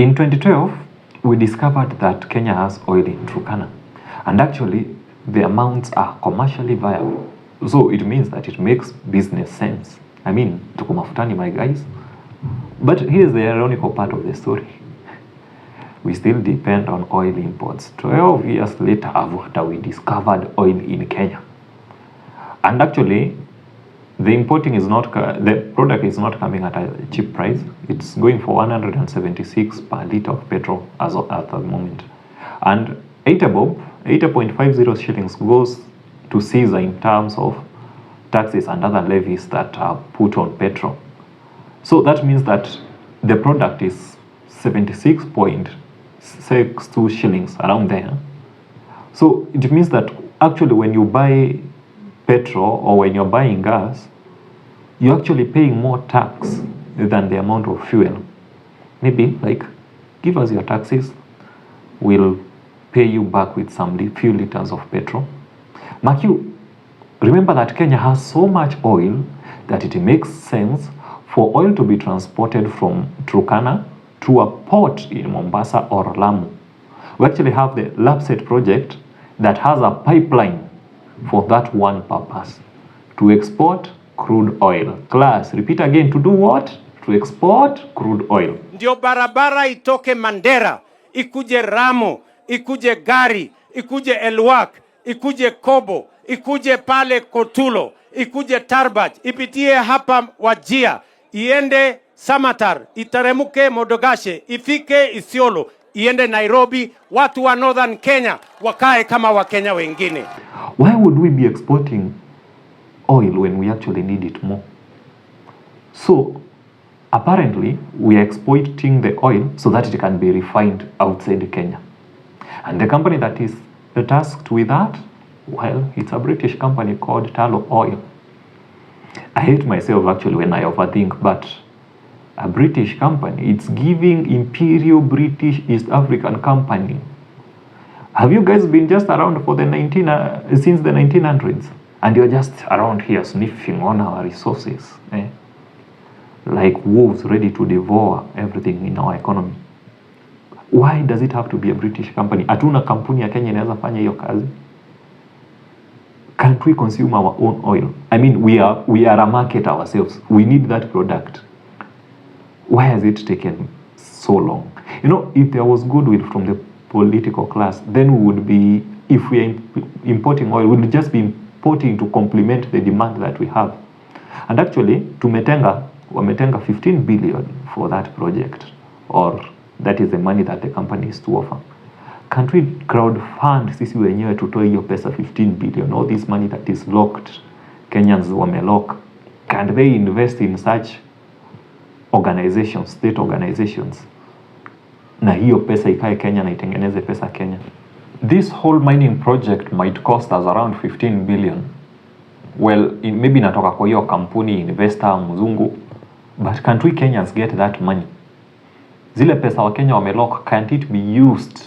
In 2012, we discovered that Kenya has oil in Turkana, and actually the amounts are commercially viable. So it means that it makes business sense. I mean, tuko mafutani, my guys. But here's the ironical part of the story. We still depend on oil imports. 12 years later, after we discovered oil in Kenya. And actually, the product is not coming at a cheap price. It's going for 176 per liter of petrol at the moment. And 80.50 shillings goes to Caesar in terms of taxes and other levies that are put on petrol. So that means that the product is 76.62 shillings, around there. So it means that actually when you buy petrol or when you're buying gas, you're actually paying more tax than the amount of fuel. Maybe like, give us your taxes, we'll pay you back with some few liters of petrol. Mark you, remember that Kenya has so much oil that it makes sense for oil to be transported from Turkana to a port in Mombasa or Lamu. We actually have the Lapset project that has a pipeline for that one purpose, to export crude oil. Class, repeat again, to do what? To export crude oil. Ndio barabara itoke Mandera, ikuje Ramu, ikuje Gari, ikuje Elwak, ikuje Kobo, ikuje pale Kotulo, ikuje Tarbaj, ipitie hapa Wajia, iende Samatar, iteremuke Modogashe, ifike Isiolo, iende Nairobi, watu wa Northern Kenya wakae kama Wakenya wengine. Why would we be exporting oil when we actually need it more? So apparently we are exploiting the oil so that it can be refined outside Kenya. And the company that is tasked with that, well, it's a British company called Tullow Oil. I hate myself actually when I overthink, but a British company, it's giving Imperial British East African Company. Have you guys been just around for the since the 1900s? And you're just around here sniffing on our resources, like wolves ready to devour everything in our economy. Why does it have to be a British company? Hatuna kampuni ya Kenya inaweza fanya hiyo kazi? Can't we consume our own oil? I mean, we are a market ourselves. We need that product. Why has it taken so long? You know, if there was goodwill from the political class, then we would be, if we are importing oil, we would just be importing to complement the demand that we have. And actually, wametenga 15 billion for that project, or that is the money that the company is to offer. Can't we crowdfund sisi wenyewe tutoe hiyo pesa 15 billion, all this money that is locked, Kenyans wamelock? Can they invest in such organizations, state organizations, na hiyo pesa ikae Kenya na itengeneze pesa Kenya? This whole mining project might cost us around 15 billion. Well, maybe natoka kwa hiyo kampuni investor mzungu, but can't we Kenyans get that money? Zile pesa wa Kenya wamelock, can't it be used?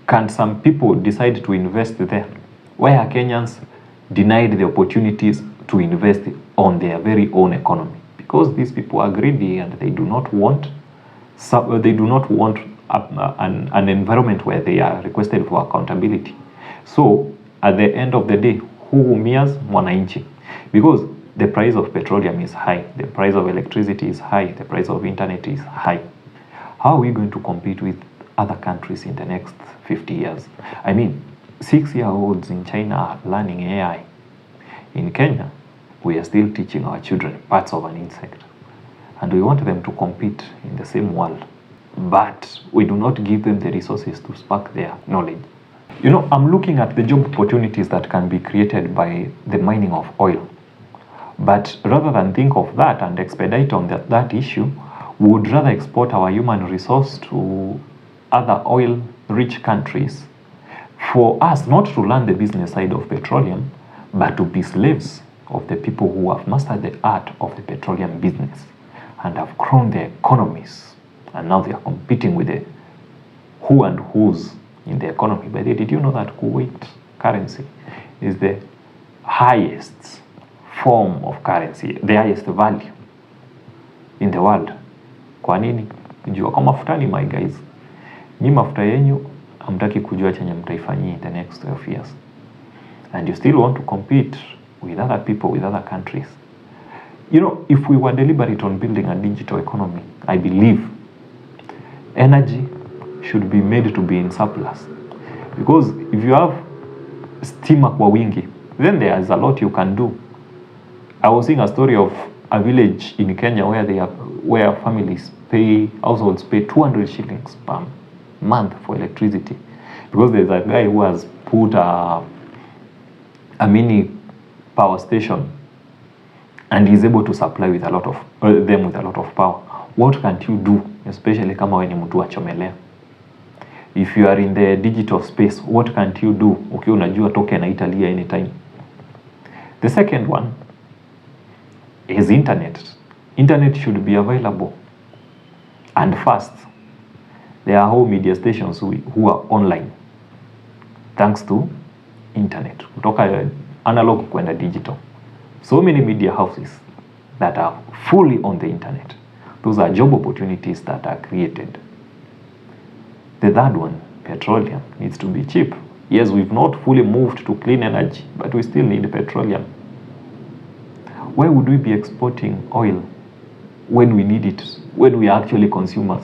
Can some people decide to invest there? Why are Kenyans denied the opportunities to invest on their very own economy? Because these people are greedy and they do not want an environment where they are requested for accountability. So at the end of the day, who umias? Mwananchi. Because the price of petroleum is high, the price of electricity is high, the price of internet is high. How are we going to compete with other countries in the next 50 years? I mean, 6-year-olds in China are learning AI. In Kenya, we are still teaching our children parts of an insect. And we want them to compete in the same world. But we do not give them the resources to spark their knowledge. You know, I'm looking at the job opportunities that can be created by the mining of oil. But rather than think of that and expedite on that issue, we would rather export our human resource to other oil-rich countries for us not to learn the business side of petroleum, but to be slaves of the people who have mastered the art of the petroleum business and have grown their economies. And now they are competing with the who and who's in the economy. But did you know that Kuwait currency is the highest form of currency, the highest value in the world? Kwa nini? jua kwa mafutani, my guys. Nyi mafuta yenyu hamtaki kujua chenye mtaifanyia in the next 12 years. And you still want to compete with other people, with other countries. You know, if we were deliberate on building a digital economy, I believe energy should be made to be in surplus. Because if you have stima kwa wingi, then there is a lot you can do. I was seeing a story of a village in Kenya where families households pay 200 shillings per month for electricity, because there's a guy who has put a mini power station and is able to supply with a lot of them with a lot of power. What can't you do, especially kama wewe ni mtu wa chomelea? If you are in the digital space, what can't you do? Okay, unajua token na Italy anytime. The second one is internet. Internet should be available and fast. There are whole media stations who are online thanks to internet. Kutoka analog kwenda digital. So many media houses that are fully on the internet. Those are job opportunities that are created. The third one, petroleum, needs to be cheap. Yes, we've not fully moved to clean energy, but we still need petroleum. Why would we be exporting oil when we need it, when we are actually consumers?